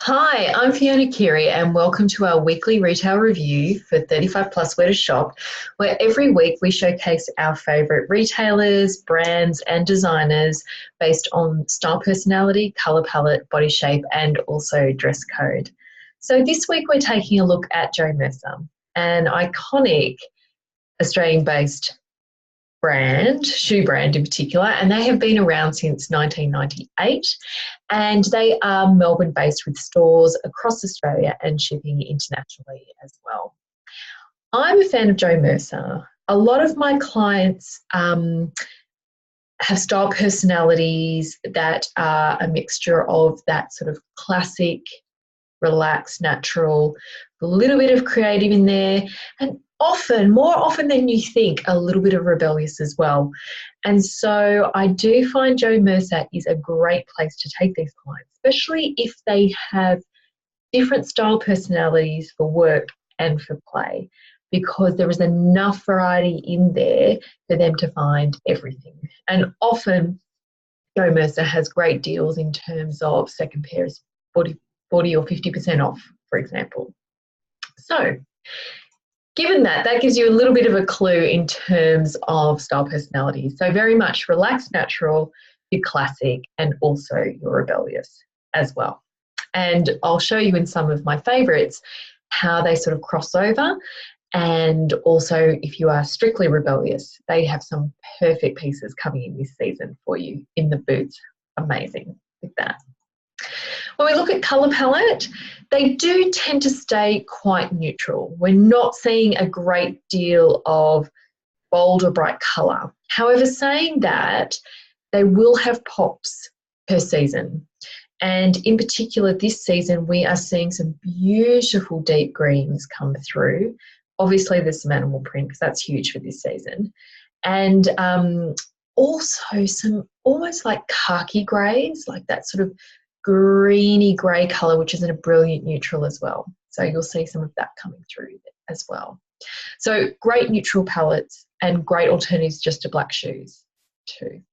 Hi, I'm Fiona Keary, and welcome to our weekly retail review for 35 Plus Where to Shop, where every week we showcase our favourite retailers, brands, and designers based on style, personality, colour palette, body shape, and also dress code. So this week we're taking a look at Jo Mercer, an iconic Australian based brand, shoe brand in particular, and they have been around since 1998, and they are Melbourne based with stores across Australia and shipping internationally as well. I'm a fan of Jo Mercer. A lot of my clients have style personalities that are a mixture of that sort of classic, relaxed, natural, a little bit of creative in there, and often, more often than you think, a little bit of rebellious as well. And so I do find Jo Mercer is a great place to take these clients, especially if they have different style personalities for work and for play, because there is enough variety in there for them to find everything. And often Jo Mercer has great deals in terms of second pairs, 40 or 50% off, for example. So given that, that gives you a little bit of a clue in terms of style personality. So very much relaxed, natural, your classic, and also your rebellious as well. And I'll show you in some of my favourites how they sort of cross over. And also, if you are strictly rebellious, they have some perfect pieces coming in this season for you in the boots. Amazing with that. When we look at colour palette, they do tend to stay quite neutral. We're not seeing a great deal of bold or bright colour. However, saying that, they will have pops per season. And in particular, this season, we are seeing some beautiful deep greens come through. Obviously, there's some animal print because that's huge for this season. And also some almost like khaki greys, like that sort of greeny grey colour, which is in a brilliant neutral as well. So you'll see some of that coming through as well. So great neutral palettes and great alternatives just to black shoes too.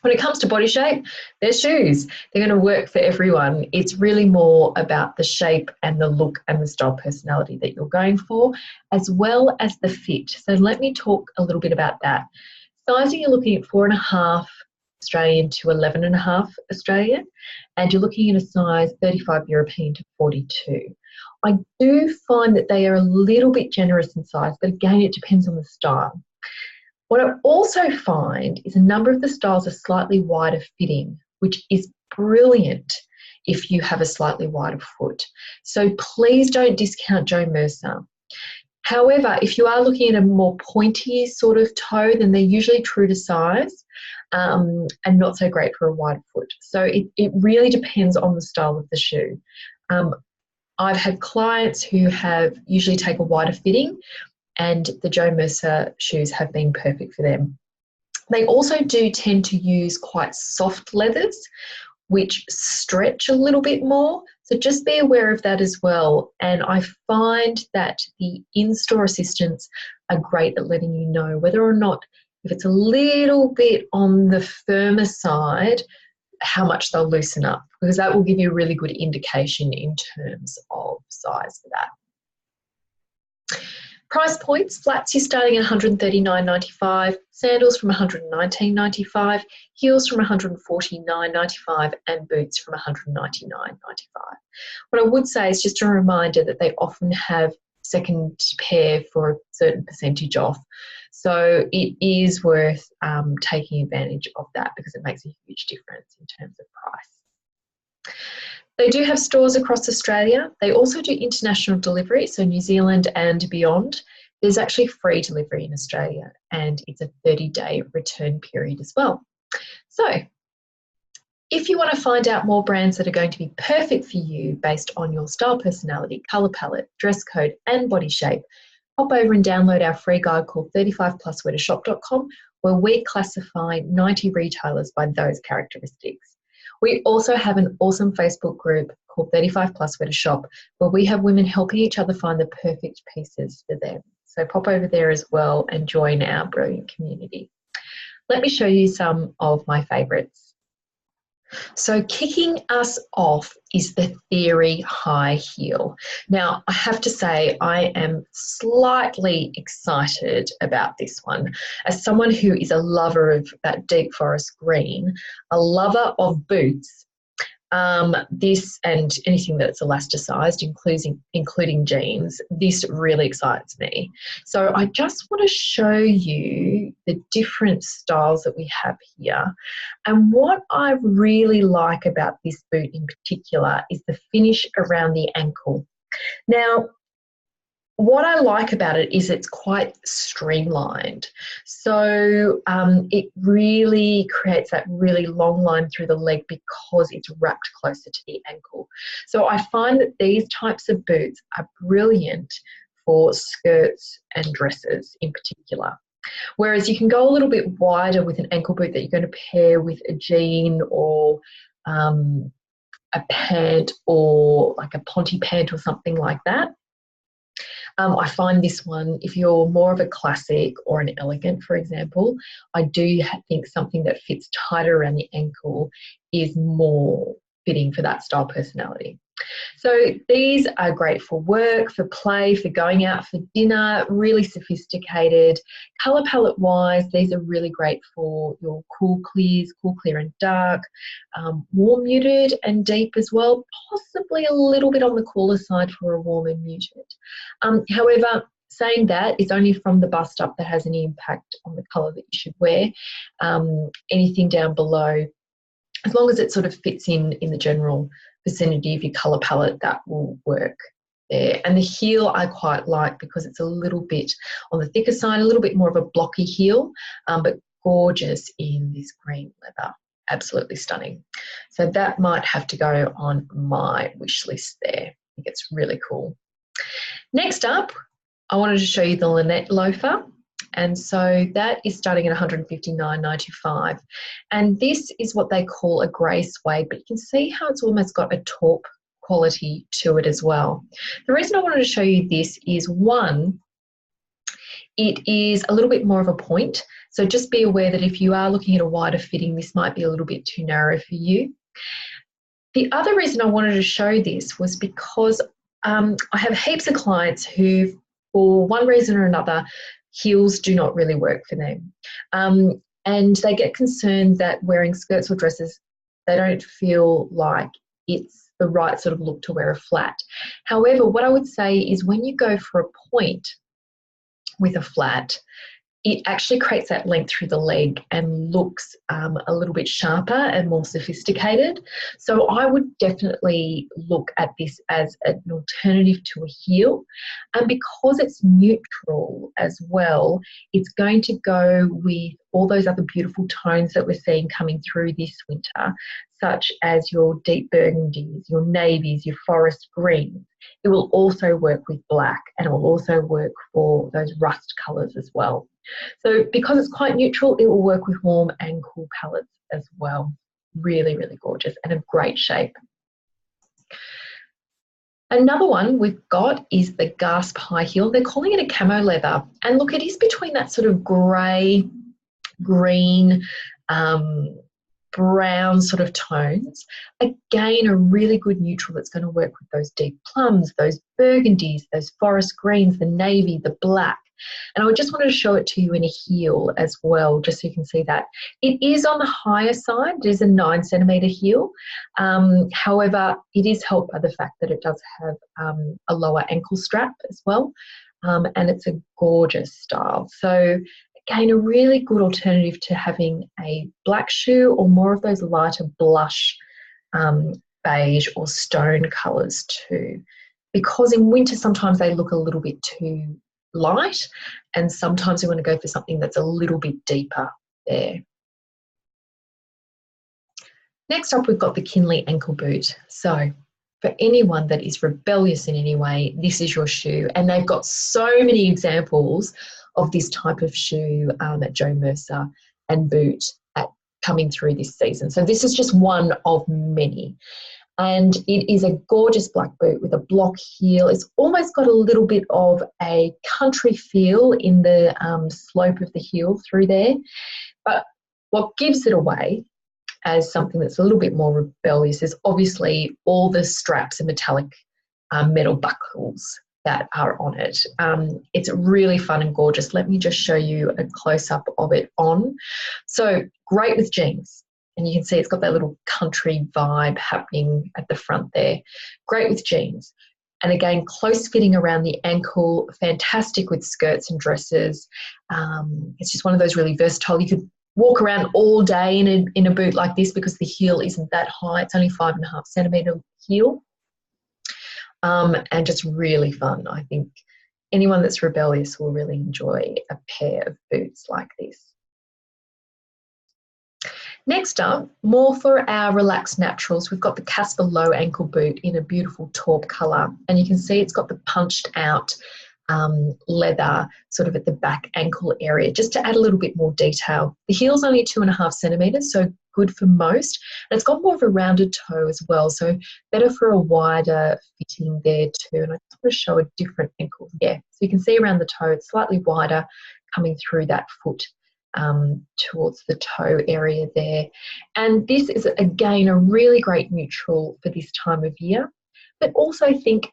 When it comes to body shape, they're shoes. They're going to work for everyone. It's really more about the shape and the look and the style personality that you're going for, as well as the fit. So let me talk a little bit about that. Sizing, you're looking at 4.5 Australian to 11.5 Australian, and you're looking at a size 35 European to 42. I do find that they are a little bit generous in size, but again, it depends on the style. What I also find is a number of the styles are slightly wider fitting, which is brilliant if you have a slightly wider foot. So please don't discount Jo Mercer. However, if you are looking at a more pointy sort of toe, then they're usually true to size and not so great for a wide foot. So it really depends on the style of the shoe. I've had clients who have usually take a wider fitting, and the Jo Mercer shoes have been perfect for them. They also do tend to use quite soft leathers, which stretch a little bit more. So just be aware of that as well. And I find that the in-store assistants are great at letting you know whether or not, if it's a little bit on the firmer side, how much they'll loosen up, because that will give you a really good indication in terms of size for that. Price points, flats you're starting at $139.95, sandals from $119.95, heels from $149.95, and boots from $199.95. What I would say is just a reminder that they often have second pair for a certain percentage off. So it is worth taking advantage of that because it makes a huge difference in terms of price. They do have stores across Australia. They also do international delivery, so New Zealand and beyond. There's actually free delivery in Australia, and it's a 30-day return period as well. So if you want to find out more brands that are going to be perfect for you based on your style personality, colour palette, dress code and body shape, hop over and download our free guide called 35pluswheretoshop.com, where we classify 90 retailers by those characteristics. We also have an awesome Facebook group called 35 Plus Where to Shop, where we have women helping each other find the perfect pieces for them. So pop over there as well and join our brilliant community. Let me show you some of my favourites. So kicking us off is the Theory high heel. Now, I have to say, I am slightly excited about this one. As someone who is a lover of that deep forest green, a lover of boots, this and anything that's elasticized, including jeans, this really excites me. So I just want to show you the different styles that we have here. And what I really like about this boot in particular is the finish around the ankle. Now, what I like about it is it's quite streamlined. So it really creates that really long line through the leg because it's wrapped closer to the ankle. So I find that these types of boots are brilliant for skirts and dresses in particular. Whereas you can go a little bit wider with an ankle boot that you're going to pair with a jean or a pant or like a ponte pant or something like that. I find this one, if you're more of a classic or an elegant, for example, I do think something that fits tighter around the ankle is more fitting for that style personality. So these are great for work, for play, for going out for dinner, really sophisticated. Colour palette wise, these are really great for your cool clears, cool clear and dark, warm muted and deep as well, possibly a little bit on the cooler side for a warm and muted. However, saying that, it's only from the bust up that has any impact on the colour that you should wear. Anything down below, as long as it sort of fits in the general vicinity of your colour palette, that will work there. And the heel I quite like because it's a little bit on the thicker side, a little bit more of a blocky heel, but gorgeous in this green leather. Absolutely stunning. So that might have to go on my wish list there. I think it's really cool. Next up, I wanted to show you the Linnet Loafer. And so that is starting at $159.95. And this is what they call a grey suede, but you can see how it's almost got a taupe quality to it as well. The reason I wanted to show you this is, one, it is a little bit more of a point. So just be aware that if you are looking at a wider fitting, this might be a little bit too narrow for you. The other reason I wanted to show this was because I have heaps of clients who, for one reason or another, heels do not really work for them. And they get concerned that wearing skirts or dresses, they don't feel like it's the right sort of look to wear a flat. However, what I would say is when you go for a point with a flat, it actually creates that length through the leg and looks a little bit sharper and more sophisticated. So I would definitely look at this as an alternative to a heel. And because it's neutral as well, it's going to go with all those other beautiful tones that we're seeing coming through this winter, such as your deep burgundies, your navies, your forest greens. It will also work with black, and it will also work for those rust colours as well. So because it's quite neutral, it will work with warm and cool palettes as well. Really, really gorgeous and a great shape. Another one we've got is the Gasp high heel. They're calling it a camo leather. And look, it is between that sort of grey, green, brown sort of tones. Again, a really good neutral that's going to work with those deep plums, those burgundies, those forest greens, the navy, the black. And I just wanted to show it to you in a heel as well, just so you can see that. It is on the higher side. It is a 9 centimetre heel. However, it is helped by the fact that it does have a lower ankle strap as well. And it's a gorgeous style. So again, a really good alternative to having a black shoe or more of those lighter blush beige or stone colours too. Because in winter sometimes they look a little bit too light, and sometimes we want to go for something that's a little bit deeper there. Next up, we've got the Kinley ankle boot. So for anyone that is rebellious in any way, this is your shoe. And they've got so many examples of this type of shoe at Jo Mercer and boot coming through this season. So this is just one of many. And it is a gorgeous black boot with a block heel. It's almost got a little bit of a country feel in the slope of the heel through there. But what gives it away, as something that's a little bit more rebellious is obviously all the straps and metallic metal buckles that are on it. It's really fun and gorgeous. Let me just show you a close-up of it on. So great with jeans. And you can see it's got that little country vibe happening at the front there. Great with jeans. And again, close fitting around the ankle, fantastic with skirts and dresses. It's just one of those really versatile. You could walk around all day in a boot like this because the heel isn't that high. It's only 5.5 centimetre heel. And just really fun. I think anyone that's rebellious will really enjoy a pair of boots like this. Next up, more for our relaxed naturals, we've got the Casper low ankle boot in a beautiful taupe colour. And you can see it's got the punched out leather sort of at the back ankle area, just to add a little bit more detail. The heel's only 2.5 centimetres, so good for most. And it's got more of a rounded toe as well, so better for a wider fitting there too. And I just want to show a different ankle. Yeah, so you can see around the toe, it's slightly wider coming through that foot towards the toe area there. And this is, again, a really great neutral for this time of year. But also I think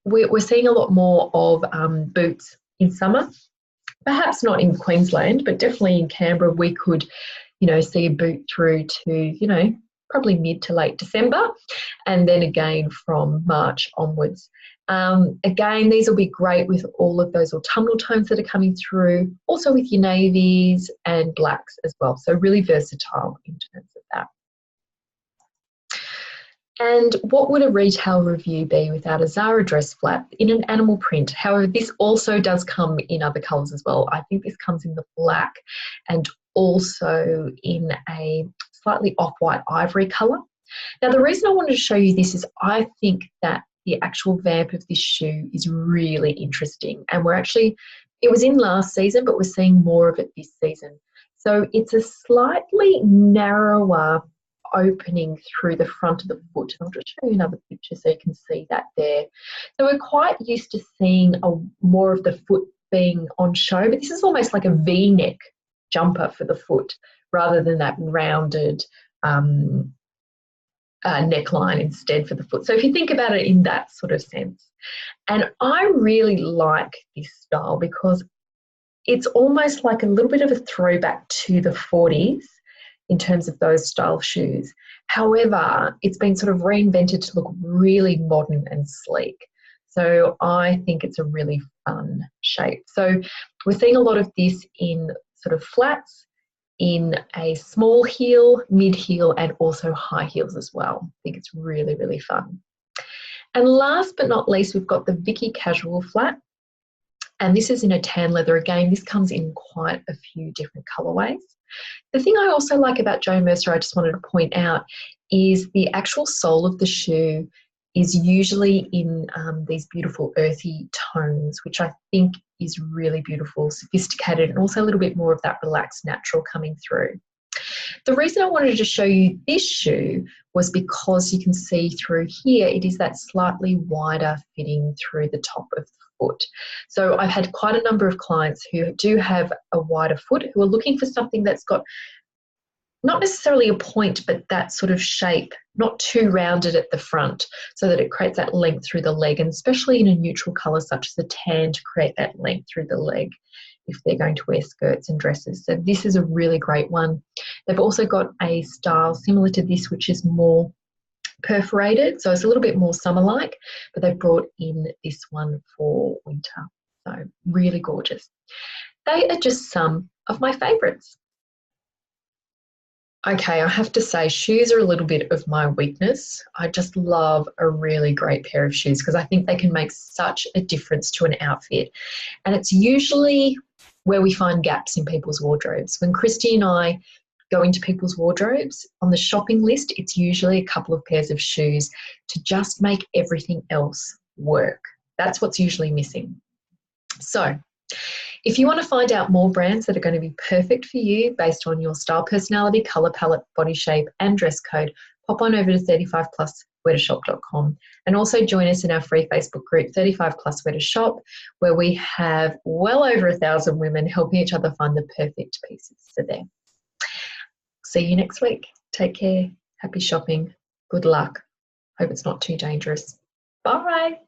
we're seeing a lot more of boots in summer. Perhaps not in Queensland, but definitely in Canberra we could, see a boot through to, probably mid to late December, and then again from March onwards. Again, these will be great with all of those autumnal tones that are coming through, also with your navies and blacks as well. So really versatile in terms of that. And what would a retail review be without a Zara dress flat in an animal print? However, this also does come in other colours as well. I think this comes in the black and also in a slightly off-white ivory colour. Now, the reason I wanted to show you this is I think that the actual vamp of this shoe is really interesting. And it was in last season, but we're seeing more of it this season. So it's a slightly narrower opening through the front of the foot. I'll just show you another picture so you can see that there. So we're quite used to seeing more of the foot being on show, but this is almost like a V-neck jumper for the foot rather than that rounded neckline instead for the foot. So if you think about it in that sort of sense. And I really like this style because it's almost like a little bit of a throwback to the 40s in terms of those style shoes. However, it's been sort of reinvented to look really modern and sleek. So I think it's a really fun shape. So we're seeing a lot of this in sort of flats, in a small heel, mid heel, and also high heels as well. I think it's really, really fun. And last but not least, we've got the Vicky Casual Flat. And this is in a tan leather. Again, this comes in quite a few different colorways. The thing I also like about Jo Mercer, I just wanted to point out, is the actual sole of the shoe is usually in these beautiful earthy tones, which I think is really beautiful, sophisticated, and also a little bit more of that relaxed natural coming through. The reason I wanted to show you this shoe was because you can see through here, it is that slightly wider fitting through the top of the foot. So I've had quite a number of clients who do have a wider foot who are looking for something that's got not necessarily a point, but that sort of shape, not too rounded at the front, so that it creates that length through the leg, and especially in a neutral colour such as the tan, to create that length through the leg if they're going to wear skirts and dresses. So this is a really great one. They've also got a style similar to this, which is more perforated, so it's a little bit more summer-like, but they've brought in this one for winter. So really gorgeous. They are just some of my favourites. Okay, I have to say shoes are a little bit of my weakness. I just love a really great pair of shoes because I think they can make such a difference to an outfit. And it's usually where we find gaps in people's wardrobes. When Christy and I go into people's wardrobes, on the shopping list, it's usually a couple of pairs of shoes to just make everything else work. That's what's usually missing. So if you want to find out more brands that are going to be perfect for you based on your style, personality, colour palette, body shape and dress code, pop on over to 35plusweartoshop.com and also join us in our free Facebook group 35 Plus Wear to Shop, where we have well over 1,000 women helping each other find the perfect pieces for them. See you next week. Take care. Happy shopping. Good luck. Hope it's not too dangerous. Bye.